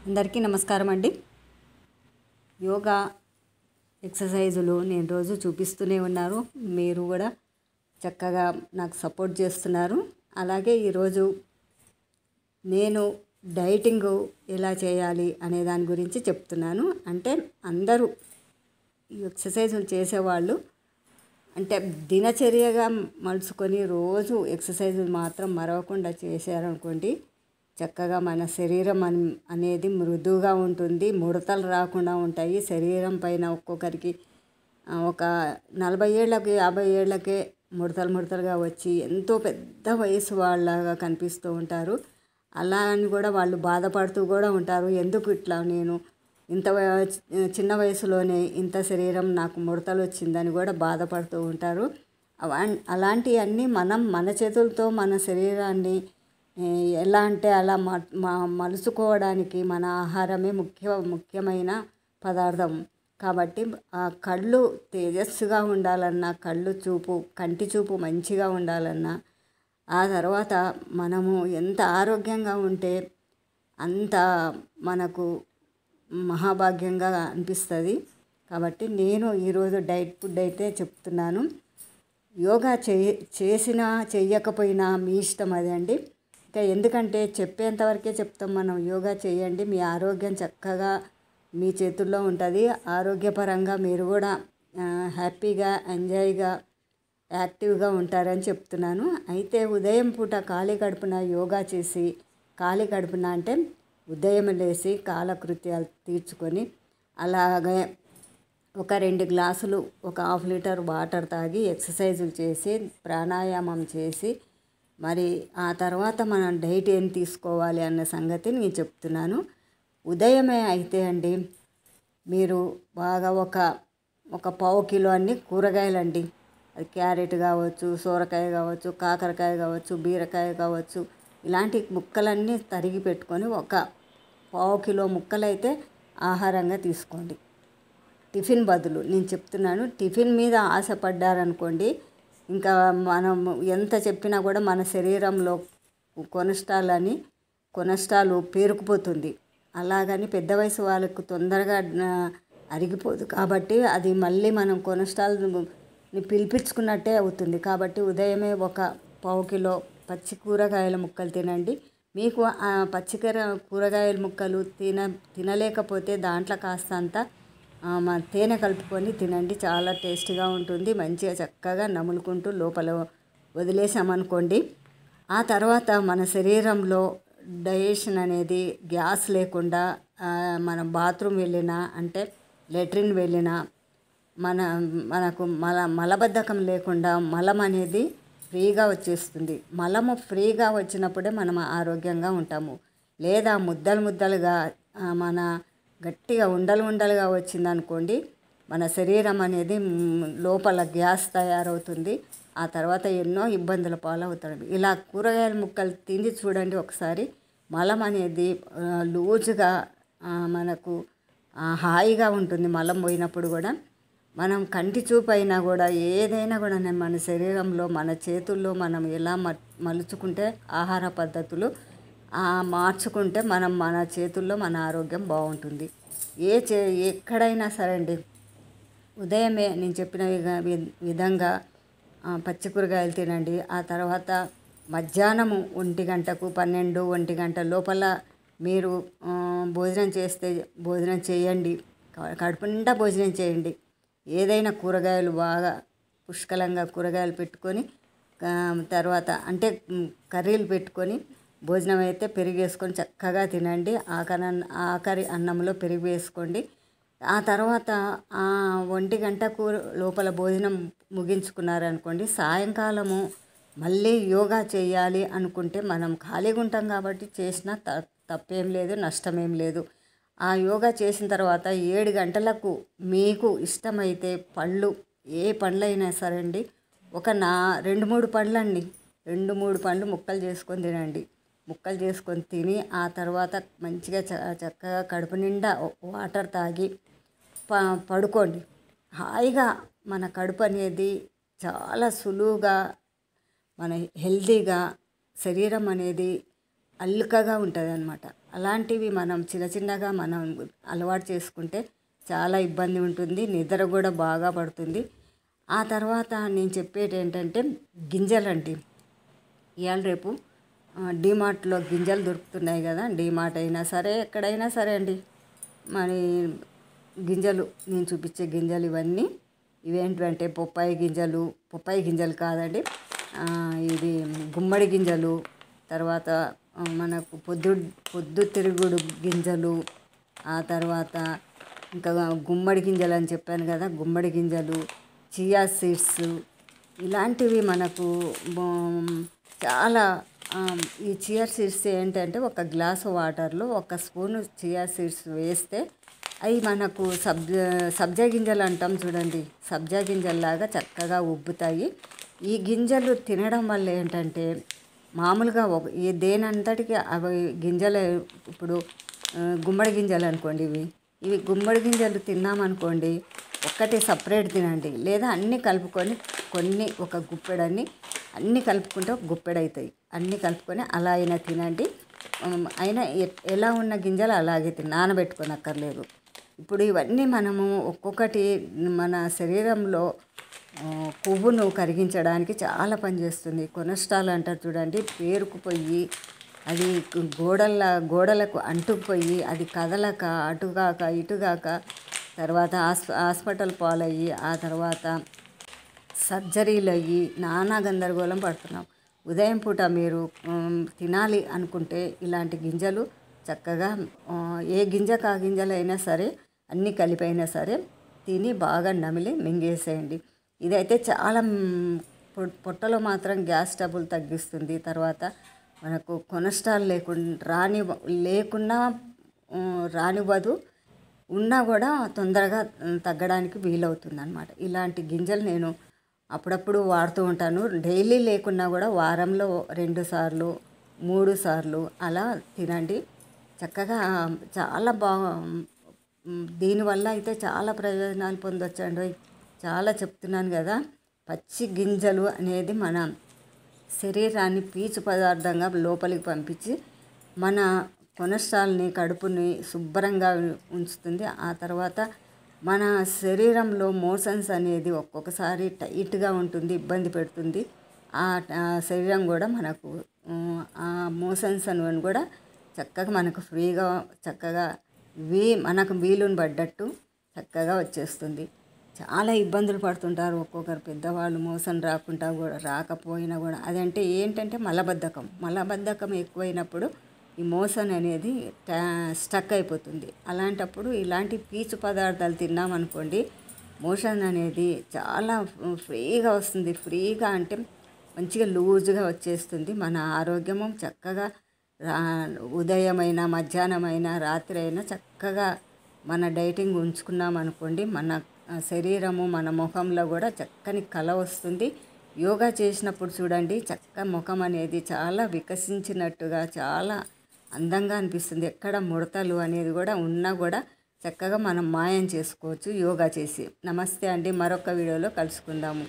అందరికీ నమస్కారం అండి. యోగా ఎక్సర్సైజులు నేను రోజు చూపిస్తూనే ఉన్నారు. మీరు కూడా చక్కగా నాకు సపోర్ట్ చేస్తున్నారు. అలాగే ఈరోజు నేను డైటింగ్ ఎలా చేయాలి అనే దాని గురించి చెప్తున్నాను. అంటే అందరూ ఈ ఎక్సర్సైజులు చేసేవాళ్ళు అంటే దినచర్యగా మలుచుకొని రోజు ఎక్సర్సైజులు మాత్రం మరవకుండా చేశారనుకోండి, చక్కగా మన శరీరం అనేది మృదువుగా ఉంటుంది, ముడతలు రాకుండా ఉంటాయి. శరీరం పైన ఒక్కొక్కరికి ఒక 40 ఏళ్ళకి 50 ఏళ్ళకే ముడతలుగా వచ్చి ఎంతో పెద్ద వయసు వాళ్ళగా కనిపిస్తూ ఉంటారు. అలా అని కూడా వాళ్ళు బాధపడుతూ కూడా ఉంటారు. ఎందుకు ఇట్లా నేను ఇంత చిన్న వయసులోనే ఇంత శరీరం నాకు ముడతలు వచ్చిందని కూడా బాధపడుతూ ఉంటారు. అలాంటివన్నీ మనం మన చేతులతో మన శరీరాన్ని ఎలా అంటే అలా మలుచుకోవడానికి మన ఆహారమే ముఖ్యమైన పదార్థం. కాబట్టి ఆ కళ్ళు తేజస్సుగా ఉండాలన్నా, కంటి చూపు మంచిగా ఉండాలన్నా, ఆ తర్వాత మనము ఎంత ఆరోగ్యంగా ఉంటే అంత మనకు మహాభాగ్యంగా అనిపిస్తుంది. కాబట్టి నేను ఈరోజు డైట్ ఫుడ్ అయితే చెప్తున్నాను. యోగా చేసినా చెయ్యకపోయినా మీ ఇష్టం అది అండి. ఇంకా ఎందుకంటే చెప్పేంతవరకే చెప్తాం మనం. యోగా చేయండి, మీ ఆరోగ్యం చక్కగా మీ చేతుల్లో ఉంటుంది. ఆరోగ్యపరంగా మీరు కూడా హ్యాపీగా, ఎంజాయ్గా, యాక్టివ్గా ఉంటారని చెప్తున్నాను. అయితే ఉదయం పూట ఖాళీ కడుపున యోగా చేసి, ఖాళీ కడుపున అంటే ఉదయం లేచి కాలకృత్యాలు తీర్చుకొని అలాగే ఒక 2 గ్లాసులు ఒక ½ లీటర్ వాటర్ తాగి ఎక్సర్సైజులు చేసి ప్రాణాయామం చేసి మరి ఆ తర్వాత మనం డైట్ ఏం తీసుకోవాలి అన్న సంగతి నేను చెప్తున్నాను. ఉదయమే అయితే అండి మీరు బాగా ఒక పావు కిలో అన్ని కూరగాయలండి. అది క్యారెట్ కావచ్చు, సోరకాయ కావచ్చు, కాకరకాయ కావచ్చు, బీరకాయ కావచ్చు, ఇలాంటి ముక్కలన్నీ తరిగి పెట్టుకొని ఒక పావు కిలో ముక్కలైతే ఆహారంగా తీసుకోండి. టిఫిన్ బదులు నేను చెప్తున్నాను. టిఫిన్ మీద ఆశపడ్డారనుకోండి, ఇంకా మనం ఎంత చెప్పినా కూడా మన శరీరంలో కొలెస్ట్రాల్ పేరుకుపోతుంది. అలాగని పెద్ద వయసు వాళ్ళకు తొందరగా అరిగిపోదు. కాబట్టి అది మళ్ళీ మనం కొలెస్ట్రాల్ని పిలిపించుకున్నట్టే అవుతుంది. కాబట్టి ఉదయమే ఒక పావు కిలో పచ్చి కూరగాయల ముక్కలు తినండి. మీకు ఆ కూరగాయల ముక్కలు తినలేకపోతే దాంట్లో కాస్తంత తేనె కలుపుకొని తినండి. చాలా టేస్టీగా ఉంటుంది. మంచిగా చక్కగా నములుకుంటూ లోపల వదిలేసామనుకోండి, ఆ తర్వాత మన శరీరంలో డైజెషన్ అనేది గ్యాస్ లేకుండా మనం బాత్రూమ్ వెళ్ళినా అంటే లెట్రిన్ వెళ్ళినా మనకు మలబద్ధకం లేకుండా మలం అనేది ఫ్రీగా వచ్చేస్తుంది. మలము ఫ్రీగా వచ్చినప్పుడే మనం ఆరోగ్యంగా ఉంటాము. లేదా ముద్దలుగా మన గట్టిగా ఉండలుగా వచ్చిందనుకోండి, మన శరీరం అనేది లోపల గ్యాస్ తయారవుతుంది. ఆ తర్వాత ఎన్నో ఇబ్బందుల పాలవుతాడు. ఇలా కూరగాయల ముక్కలు తిని చూడండి ఒకసారి. మలం అనేది లూజుగా మనకు హాయిగా ఉంటుంది. మలం పోయినప్పుడు కూడా మనం కంటి చూపు అయినా కూడా ఏదైనా కూడా మన శరీరంలో మన చేతుల్లో మనం ఎలా మలుచుకుంటే ఆహార పద్ధతులు మార్చుకుంటే మన చేతుల్లో మన ఆరోగ్యం బాగుంటుంది. ఎక్కడైనా సరే అండి, ఉదయమే నేను చెప్పిన విధంగా పచ్చి కూరగాయలు తినండి. ఆ తర్వాత మధ్యాహ్నము 1 గంటకు 12-1 గంట లోపల మీరు భోజనం చేయండి. కడుపు నిండా భోజనం చేయండి. ఏదైనా కూరగాయలు బాగా పుష్కలంగా కూరగాయలు పెట్టుకొని తర్వాత అంటే కర్రీలు పెట్టుకొని భోజనం అయితే పెరుగు వేసుకొని చక్కగా తినండి. ఆఖరి అన్నంలో పెరుగు వేసుకోండి. ఆ తర్వాత 1 గంటకు లోపల భోజనం ముగించుకున్నారనుకోండి, సాయంకాలము మళ్ళీ యోగా చేయాలి అనుకుంటే మనం ఖాళీగా ఉంటాం కాబట్టి చేసినా తప్పేం లేదు, నష్టమేం లేదు. ఆ యోగా చేసిన తర్వాత 7 గంటలకు మీకు ఇష్టమైతే పళ్ళు, ఏ పండ్లైనా సరే అండి, ఒక 2-3 పళ్ళండి, 2-3 పండ్లు ముక్కలు చేసుకొని తినండి. ముక్కలు చేసుకొని తిని ఆ తర్వాత మంచిగా చక్కగా కడుపు నిండా వాటర్ తాగి పడుకోండి. హాయిగా మన కడుపు అనేది చాలా సులువుగా మన హెల్తీగా శరీరం అనేది అల్లికగా ఉంటుంది అనమాట. అలాంటివి మనం చిన్న చిన్నగా మనం అలవాటు చేసుకుంటే చాలా ఇబ్బంది ఉంటుంది, నిద్ర కూడా బాగా పడుతుంది. ఆ తర్వాత నేను చెప్పేది ఏంటంటే గింజలండి. ఇవాళ రేపు డీమార్ట్లో గింజలు దొరుకుతున్నాయి కదా, డీమార్ట్ అయినా సరే ఎక్కడైనా సరే అండి. మరి గింజలు నేను చూపించే గింజలు ఇవేంటంటే పొప్పాయి గింజలు కాదండి, ఇది గుమ్మడి గింజలు, తర్వాత మనకు పొద్దుతిరుగుడు గింజలు, ఆ తర్వాత ఇంకా గుమ్మడి గింజలు అని చెప్పాను కదా, గుమ్మడి గింజలు, చియా సీడ్స్, ఇలాంటివి మనకు చాలా. ఈ చియా సీడ్స్ ఏంటంటే ఒక గ్లాసు వాటర్లో 1 స్పూను చియా సీడ్స్ వేస్తే అవి మనకు సబ్జా గింజలు అంటాం చూడండి, సబ్జా గింజల్లాగా చక్కగా ఉబ్బుతాయి. ఈ గింజలు తినడం వల్ల ఏంటంటే మామూలుగా దేనంతటికి అవి గింజలు, ఇప్పుడు గుమ్మడి గింజలు అనుకోండి, ఇవి గుమ్మడి గింజలు తిన్నామనుకోండి, ఒక్కటి సపరేట్ తినండి, లేదా అన్నీ కలుపుకొని ఒక గుప్పెడన్ని అన్నీ కలుపుకుంటే ఒక గుప్పెడు అవుతాయి. అన్నీ కలుపుకొని అలా అయినా తినండి. అయినా ఎలా ఉన్న గింజలు అలాగే నానబెట్టుకోనక్కర్లేదు. ఇప్పుడు ఇవన్నీ మనము ఒక్కొక్కటి మన శరీరంలో కొవ్వును కరిగించడానికి చాలా పనిచేస్తుంది. కొలెస్ట్రాల్ అంటారు చూడండి, పేరుకుపోయి అది గోడలకు అంటుకుపోయి అది కదలక అటుగాక ఇటుగాక తర్వాత హాస్పిటల్ పాలయ్యి ఆ తర్వాత సర్జరీలు అయ్యి నానా గందరగోళం పడుతున్నాం. ఉదయం పూట మీరు తినాలి అనుకుంటే ఇలాంటి గింజలు చక్కగా ఏ గింజకు ఆ గింజలైనా సరే అన్నీ కలిపైనా సరే తిని బాగా నమిలి మింగేసేయండి. ఇదైతే చాలా పొట్టలో మాత్రం గ్యాస్ ట్రబుల్ తగ్గిస్తుంది. తర్వాత మనకు కొలెస్ట్రాల్ లేకున్నా రానివ్వదు, ఉన్నా కూడా తొందరగా తగ్గడానికి వీలవుతుంది అన్నమాట. ఇలాంటి గింజలు నేను అప్పుడప్పుడు వాడుతూ ఉంటాను. డైలీ లేకున్నా కూడా వారంలో 2 సార్లు 3 సార్లు అలా తినండి. చక్కగా చాలా దీనివల్ల అయితే చాలా ప్రయోజనాలు పొందొచ్చండి. చాలా చెప్తున్నాను కదా. పచ్చి గింజలు అనేది మన శరీరాన్ని పీచు పదార్థంగా లోపలికి పంపించి మన కొలెస్ట్రాల్ని కడుపుని శుభ్రంగా ఉంచుతుంది. ఆ తర్వాత మన శరీరంలో మోషన్స్ అనేది ఒక్కొక్కసారి టైట్గా ఉంటుంది, ఇబ్బంది పెడుతుంది. ఆ శరీరం కూడా మనకు ఆ మోషన్స్ అని కూడా చక్కగా మనకు ఫ్రీగా చక్కగా మనకు వీలుని పడ్డట్టు చక్కగా వచ్చేస్తుంది. చాలా ఇబ్బందులు పడుతుంటారు ఒక్కొక్కరు పెద్దవాళ్ళు, మోషన్ రాకపోయినా కూడా. అదంటే ఏంటంటే మలబద్ధకం ఎక్కువైనప్పుడు ఈ మోషన్ అనేది స్టక్ అయిపోతుంది. అలాంటప్పుడు ఇలాంటి పీచు పదార్థాలు తిన్నామనుకోండి, మోషన్ అనేది చాలా ఫ్రీగా వస్తుంది. ఫ్రీగా అంటే మంచిగా లూజుగా వచ్చేస్తుంది. మన ఆరోగ్యము చక్కగా ఉదయమైనా మధ్యాహ్నమైనా రాత్రి అయినా చక్కగా మన డైటింగ్ ఉంచుకున్నాం అనుకోండి, మన శరీరము మన ముఖంలో కూడా చక్కని కళ వస్తుంది. యోగా చేసినప్పుడు చూడండి, ముఖం అనేది చాలా వికసించినట్టుగా చాలా అందంగా అనిపిస్తుంది. ఎక్కడ ముడతలు అనేది కూడా ఉన్నా కూడా చక్కగా మనం మాయం చేసుకోవచ్చు యోగా చేసి. నమస్తే అండి, మరొక వీడియోలో కలుసుకుందాము.